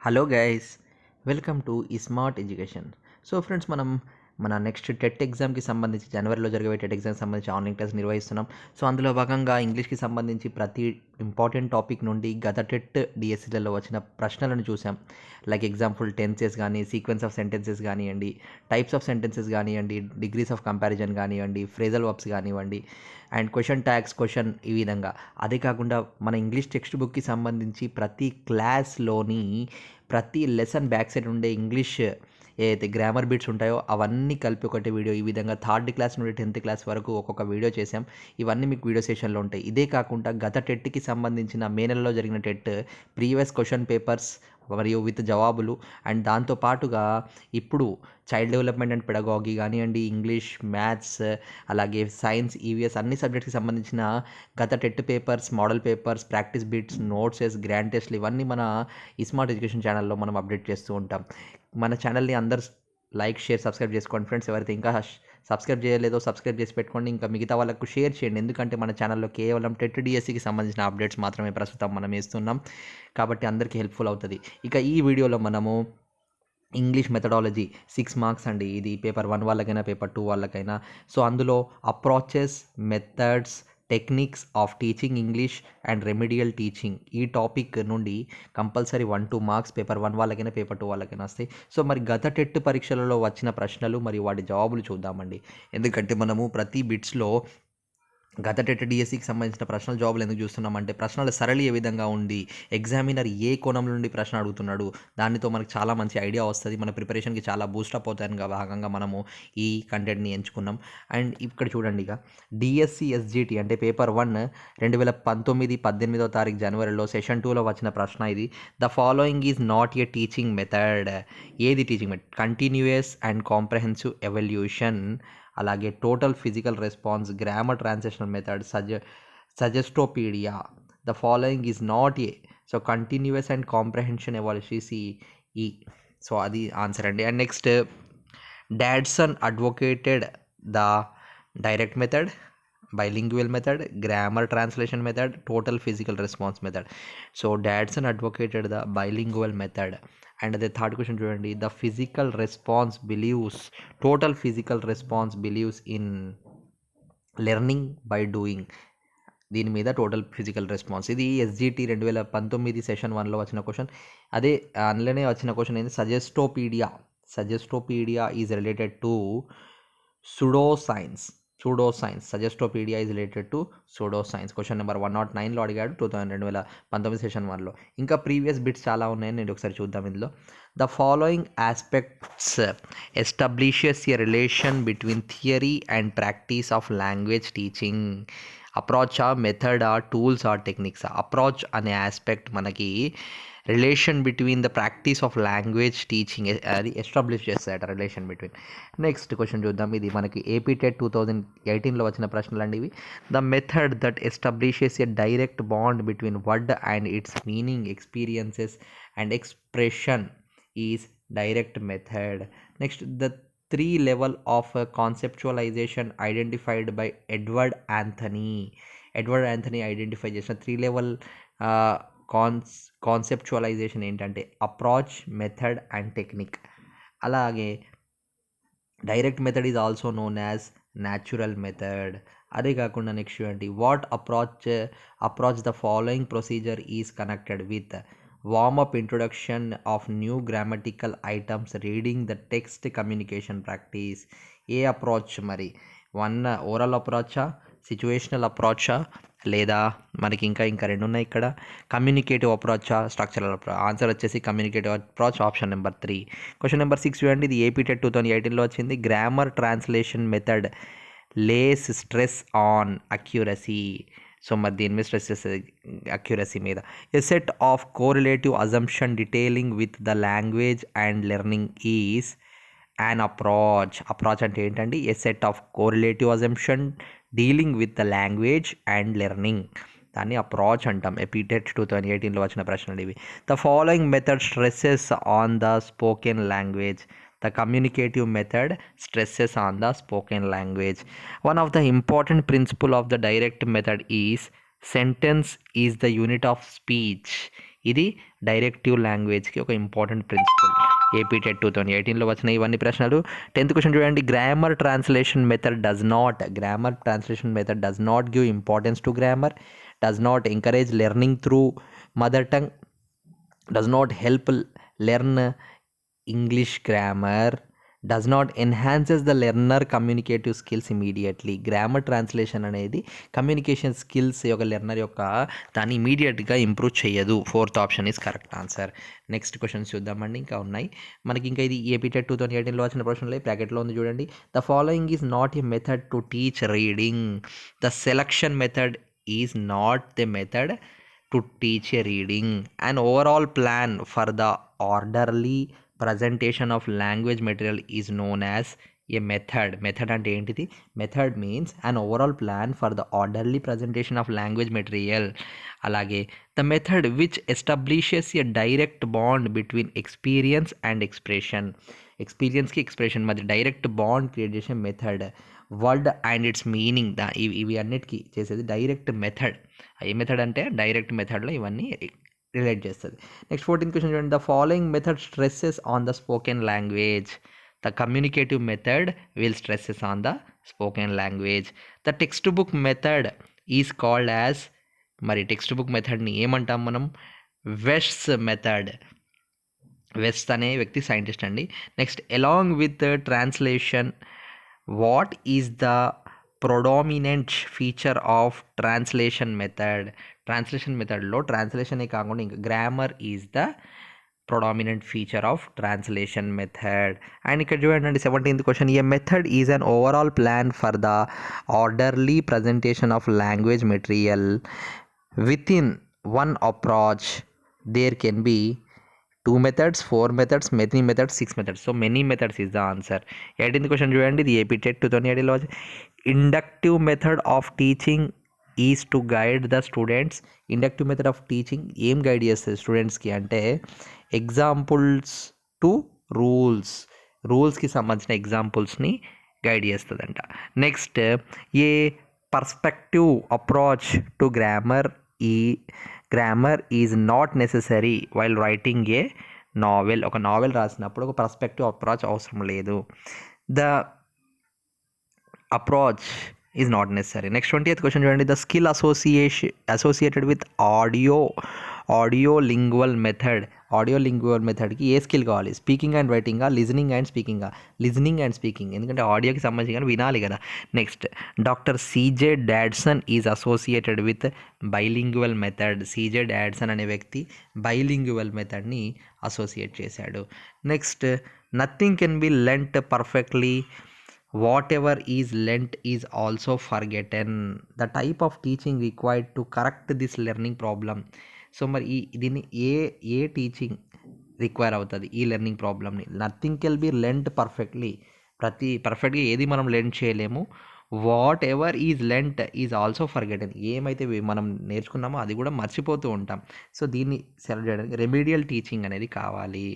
Hello guys, welcome to ఈ smart education. So friends, మన next TET ఎగ్జామ్కి సంబంధించి జనవరిలో జరిగే టెట్ ఎగ్జామ్కి సంబంధించి ఆన్లైన్ క్లాస్ నిర్వహిస్తున్నాం. సో అందులో భాగంగా ఇంగ్లీష్కి సంబంధించి ప్రతి ఇంపార్టెంట్ టాపిక్ నుండి గత టెట్ డిఎస్సీలలో వచ్చిన ప్రశ్నలను చూసాం. లైక్ ఎగ్జాంపుల్ టెన్సెస్ కానీ, సీక్వెన్స్ ఆఫ్ సెంటెన్సెస్ కానివ్వండి, టైప్స్ ఆఫ్ సెంటెన్సెస్ కానివ్వండి, డిగ్రీస్ ఆఫ్ కంపారిజన్ కానివ్వండి, ఫ్రేజల్ వర్బ్స్ కానివ్వండి, అండ్ క్వశ్చన్ ట్యాగ్స్ క్వశ్చన్ ఈ విధంగా. అదే కాకుండా మన ఇంగ్లీష్ టెక్స్ట్ బుక్కి సంబంధించి ప్రతి క్లాస్లోని ప్రతి లెసన్ బ్యాక్ సైడ్ ఉండే ఇంగ్లీష్ ఏదైతే గ్రామర్ బిట్స్ ఉంటాయో అవన్నీ కలిపి ఒకటి వీడియో, ఈ విధంగా థర్డ్ క్లాస్ నుండి 10th క్లాస్ వరకు ఒక్కొక్క వీడియో చేసాం. ఇవన్నీ మీకు వీడియో సెషన్లో ఉంటాయి. ఇదే కాకుండా గత టెట్కి సంబంధించిన మే నెలలో జరిగిన టెట్ ప్రీవియస్ క్వశ్చన్ పేపర్స్ మరియు విత్ జవాబులు, అండ్ దాంతో పాటుగా ఇప్పుడు చైల్డ్ డెవలప్మెంట్ అండ్ పెడగాగి కానివ్వండి, ఇంగ్లీష్, మ్యాథ్స్, అలాగే సైన్స్, ఈవీఎస్ అన్ని సబ్జెక్ట్స్కి సంబంధించిన గత TET papers, model papers, practice bits, notes, grand టెస్ట్లు ఇవన్నీ మన ఈ స్మార్ట్ ఎడ్యుకేషన్ ఛానల్లో మనం అప్డేట్ చేస్తూ ఉంటాం. మన ఛానల్ని అందరు లైక్, షేర్, సబ్స్క్రైబ్ చేసుకోండి ఫ్రెండ్స్. ఎవరైతే ఇంకా సబ్స్క్రైబ్ చేయలేదో సబ్స్క్రైబ్ చేసి పెట్టుకోండి. ఇంకా మిగతా వాళ్ళకు షేర్ చేయండి, ఎందుకంటే మన ఛానల్లో కేవలం టెట్ డిఎస్సికి సంబంధించిన అప్డేట్స్ మాత్రమే ప్రస్తుతం మనం వేస్తున్నాం, కాబట్టి అందరికీ హెల్ప్ఫుల్ అవుతుంది. ఇక ఈ వీడియోలో మనము ఇంగ్లీష్ మెథడాలజీ 6 మార్క్స్ అండి. ఇది పేపర్ 1 వాళ్ళకైనా పేపర్ 2 వాళ్ళకైనా. సో అందులో approaches, methods, techniques of teaching English and remedial teaching ఈ టాపిక్ నుండి కంపల్సరీ 1-2 మార్క్స్ పేపర్ 1 వాళ్ళకైనా పేపర్ 2 వాళ్ళకైనా వస్తాయి. సో మరి గత టెట్ పరీక్షలలో వచ్చిన ప్రశ్నలు మరియు వాటి జవాబులు చూద్దామండి. ఎందుకంటే మనము ప్రతి బిట్స్లో గత టెట్ డిఎస్సికి సంబంధించిన ప్రశ్నల జవాబులు ఎందుకు చూస్తున్నామంటే ప్రశ్నల సరళి ఏ విధంగా ఉంది, ఎగ్జామినర్ ఏ కోణం నుండి ప్రశ్న అడుగుతున్నాడు, దానితో మనకు చాలా మంచి ఐడియా వస్తుంది. మన ప్రిపరేషన్కి చాలా బూస్టప్ అవుతాయని భాగంగా మనము ఈ కంటెంట్ని ఎంచుకున్నాం. అండ్ ఇక్కడ చూడండి, ఇక డిఎస్సి ఎస్జిటి అంటే పేపర్ 1 2019 18వ తారీఖు జనవరిలో సెషన్ 2లో వచ్చిన ప్రశ్న ఇది. The following is not a teaching method. ఏది teaching method? Continuous and comprehensive evaluation, అలాగే total physical response, grammar transactional method, suggestopedia. The following is not a. So continuous and comprehension evaluation ఈ. So అది answer అండి. And next, Dodson advocated the direct method, bilingual method, grammar translation method, total physical response method. So Dadson advocated the bilingual method. And the third question చూడండి, the physical response believes, total physical response believes in learning by doing. దీని మీద total physical response. ఇది SGT 2019 session 1లో వచ్చిన question. అదే అందులోనే వచ్చిన question ఏంటి? Suggestopedia is related to pseudoscience. Suggestopedia is related to pseudoscience. Question number 109లో అడిగాడు 2019 సెషన్ 1లో. ఇంకా ప్రీవియస్ బిట్స్ చాలా ఉన్నాయని నేను ఒకసారి చూద్దాం ఇందులో. The following aspects establishes a relation between theory and practice of language teaching. అప్రోచా, మెథడా, టూల్సా, టెక్నిక్సా? అప్రోచ్ అనే ఆస్పెక్ట్ మనకి relation between the practice of language teaching అది ఎస్టాబ్లిష్ చేస్తాయట, రిలేషన్ బిట్వీన్. నెక్స్ట్ క్వశ్చన్ చూద్దాం. ఇది మనకి ఏపీ టెట్ 2018లో వచ్చిన ప్రశ్నలు అండి ఇవి. The method that establishes a direct bond between word and its meaning, experiences and expression is direct method. Next, the 3 level of conceptualization identified by Edward Anthony identify చేసిన 3 level conceptualisation ఏంటంటే approach, method and technique. అలాగే direct method is also known as natural method. అదే కాకుండా next చూడండి, what approach the following procedure is connected with warm-up introduction of new grammatical items, reading the text, communication practice. A approach మరి? 1 oral అప్రోచా, situational అప్రోచా, లేదా మనకి ఇంకా 2 ఉన్నాయి ఇక్కడ, communicative అప్రోచా, స్ట్రక్చరల్ అప్రోచ్? ఆన్సర్ వచ్చేసి communicative approach, option number 3. Question number 6 చూడండి, ఇది ఏపీ టెట్ 2018లో వచ్చింది. Grammar translation method lays stress on accuracy. So మరి దీని మీద స్ట్రెస్ చేస్తుంది అక్యురసీ మీద. A set of correlative assumption detailing with the language and learning is an approach అంటే ఏంటండి? A set of correlative assumption dealing with the language and learning, దాన్ని approach అంటాం. ఎపీటెట్ 2018లో వచ్చిన ప్రశ్నలు ఇవి. The following method stresses on the spoken language. The communicative method stresses on the spoken language. One of the important principle of the direct method is sentence is the unit of speech. ఇది directive లాంగ్వేజ్కి ఒక important principle. AP TET 2018లో వచ్చిన ఇవన్నీ ప్రశ్నలు. 10th question చూడండి. Grammar translation method does not give importance to grammar, does not encourage learning through mother tongue, does not help learn English grammar, does not enhances the learner communicative skills immediately. Grammar translation అనేది communication skills యొక్క learner యొక్క దాన్ని ఇమీడియట్గా improve చేయదు. 4th option is correct answer. Next questions చూద్దామండి, ఇంకా ఉన్నాయి మనకి. ఇంకా ఇది ఏపీ టెట్ 2018లో వచ్చిన ప్రశ్నలే. బ్రాకెట్లో ఉంది చూడండి. The following is not A method to teach reading. The selection method is not the method to teach a reading. And overall plan for the orderly presentation of language material is known as a method. Method అంటే ఏంటిది? Method means an overall plan for the orderly presentation of language material. అలాగే the method which establishes a direct bond between experience and expression. ఎక్స్పీరియన్స్కి expression మధ్య direct bond create చేసే method. Word and its meaning, ఇవి అన్నిటికీ చేసేది direct method. ఏ method అంటే direct మెథడ్లో ఇవన్నీ రిలేట్ చేస్తుంది. నెక్స్ట్ 14th క్వశ్చన్ చూడండి. The following method stresses on the spoken language. The communicative method will stresses on the spoken language. The textbook method is called as, మరి textbook మెథడ్ని ఏమంటాం మనం? West's method. West అనే వ్యక్తి scientist అండి. Next along with translation what is the predominant feature of translation method. Translation మెథడ్లో ట్రాన్స్లేషనే కాకుండా ఇంకా grammar is the predominant feature of translation method. And ఇక్కడ చూడండి 17th question. A method is an overall plan for the orderly presentation of language material within one approach. There can be 2 methods, 4 methods, many methods, 6 methods. So many methods is the answer. 18th question చూడండి. ఇది AP TET 2018లో inductive method of teaching is to guide the students. Inductive method of teaching ఏం guide చేస్తుంది స్టూడెంట్స్కి అంటే examples to రూల్స్కి సంబంధించిన ఎగ్జాంపుల్స్ని గైడ్ చేస్తుందంట. Next a perspective approach to grammar is not necessary while writing a novel. ఒక నావెల్ రాసినప్పుడు ఒక పర్స్పెక్టివ్ అప్రోచ్ అవసరం లేదు. The approach is not necessary. Next 20th question చూడండి. The skill associated with audio lingual మెథడ్కి ఏ skill కావాలి? Speaking and రైటింగా, listening and speaking. ఎందుకంటే ఆడియోకి సంబంధించి కానీ వినాలి కదా. Next doctor CJ Dodson is associated with bilingual method. CJ Dodson అనే వ్యక్తి బైలింగ్వల్ మెథడ్ని అసోసియేట్ చేశాడు. Next nothing can be learned perfectly, whatever is learned is also forgotten. The type of teaching required to correct this learning problem. So మరి దీన్ని ఏ teaching require అవుతుంది ఈ learning ప్రాబ్లమ్ని? Nothing can be learned perfectly. పర్ఫెక్ట్గా ఏది మనం learn చేయలేము. Whatever is learned is also forgotten. ఏమైతే మనం నేర్చుకున్నామో అది కూడా మర్చిపోతూ ఉంటాం. సో దీన్ని సెలెక్ట్ చేయడానికి రెమెడియల్ టీచింగ్ అనేది కావాలి.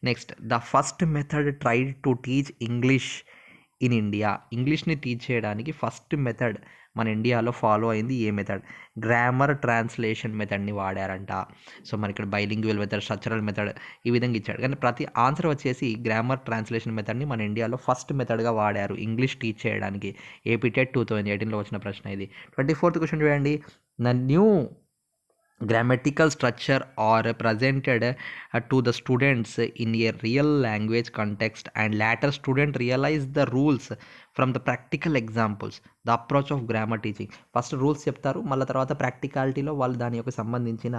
Next the first method tried to teach English in India. ఇంగ్లీష్ని టీచ్ చేయడానికి ఫస్ట్ మెథడ్ మన ఇండియాలో ఫాలో అయింది ఏ మెథడ్? గ్రామర్ ట్రాన్స్లేషన్ మెథడ్ని వాడారంట. సో మనకి ఇక్కడ బైలింగ్వల్ మెథడ్, స్ట్రక్చరల్ మెథడ్ ఈ విధంగా ఇచ్చాడు. కానీ ప్రతి ఆన్సర్ వచ్చేసి గ్రామర్ ట్రాన్స్లేషన్ మెథడ్ని మన ఇండియాలో ఫస్ట్ మెథడ్గా వాడారు ఇంగ్లీష్ టీచ్ చేయడానికి. ఏపీ టెట్ 2018లో వచ్చిన ప్రశ్న ఇది. 24th క్వశ్చన్ చూడండి. The new grammatical structure are presented to the students in a real language context and later student realize the rules from the practical examples. The approach of grammar teaching. First rules చెప్తారు, మళ్ళీ తర్వాత ప్రాక్టికాలిటీలో వాళ్ళు దాని యొక్క సంబంధించిన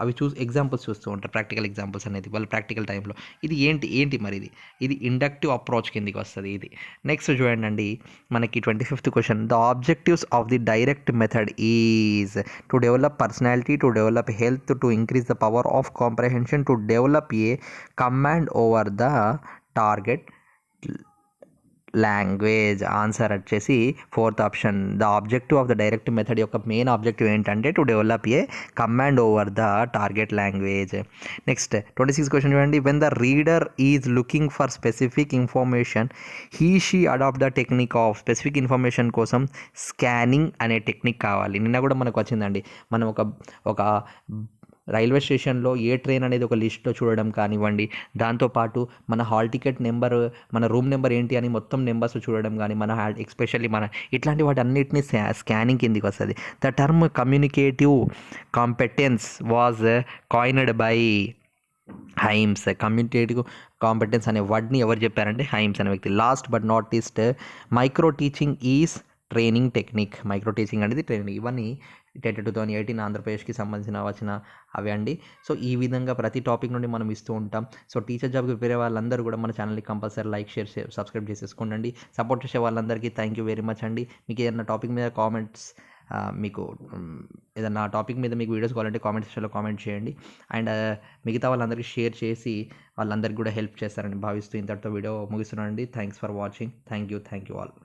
అవి examples చూస్తూ ఉంటారు. ప్రాక్టికల్ ఎగ్జాంపుల్స్ అనేది వాళ్ళు ప్రాక్టికల్ టైంలో. ఇది ఏంటి మరి ఇది ఇండక్టివ్ అప్రోచ్ కిందికి వస్తుంది ఇది. నెక్స్ట్ చూడండి మనకి 25th question. The objectives of the direct method is to develop personality, to develop health, to increase the power of comprehension, to develop a command over the target language. Answer వచ్చేసి 4th option. The objective of the direct method యొక్క main objective ఏంటంటే to develop a command over the target language. Next 26th question చూడండి. When the reader is looking for specific information she adopt the technique of. Specific information కోసం scanning అనే technique కావాలి. నిన్న కూడా మనకు వచ్చిందండి. మనం ఒక రైల్వే స్టేషన్లో ఏ ట్రైన్ అనేది ఒక లిస్ట్లో చూడడం కానివ్వండి, దాంతోపాటు మన హాల్ టికెట్ నెంబర్, మన రూమ్ నెంబర్ ఏంటి అని మొత్తం నెంబర్స్ చూడడం కానీ, మన ఎస్పెషల్లీ మన ఇట్లాంటి వాటి అన్నిటిని స్కానింగ్ కిందికి వస్తుంది. The term communicative competence was coined by Hymes. Communicative competence అనే వర్డ్ని ఎవరు చెప్పారంటే హైమ్స్ అనే వ్యక్తి. Last but not least, micro teaching is training technique. Micro teaching అనేది ట్రైనింగ్. ఇవన్నీ టెట్ 2018 ఆంధ్రప్రదేశ్కి సంబంధించిన వచ్చిన అవి అండి. సో ఈ విధంగా ప్రతి టాపిక్ నుండి మనం ఇస్తూ ఉంటాం. సో టీచర్ జాబ్కి ప్రిపేర్ వాళ్ళందరూ కూడా మన ఛానల్ని కంపల్సరీ లైక్, షేర్, సబ్స్క్రైబ్ చేసేసుకోండి. సపోర్ట్ చేసే వాళ్ళందరికీ థ్యాంక్ యూ వెరీ మచ్ అండి. మీకు ఏదైనా టాపిక్ మీద కామెంట్స్, మీకు ఏదన్నా టాపిక్ మీద మీకు వీడియోస్ కావాలంటే కామెంట్ సెక్షన్లో కామెంట్ చేయండి. అండ్ మిగతా వాళ్ళందరికీ షేర్ చేసి వాళ్ళందరికీ కూడా హెల్ప్ చేస్తారని భావిస్తూ ఇంతటితో వీడియో ముగిస్తున్నానండి. Thanks for watching. Thank you all.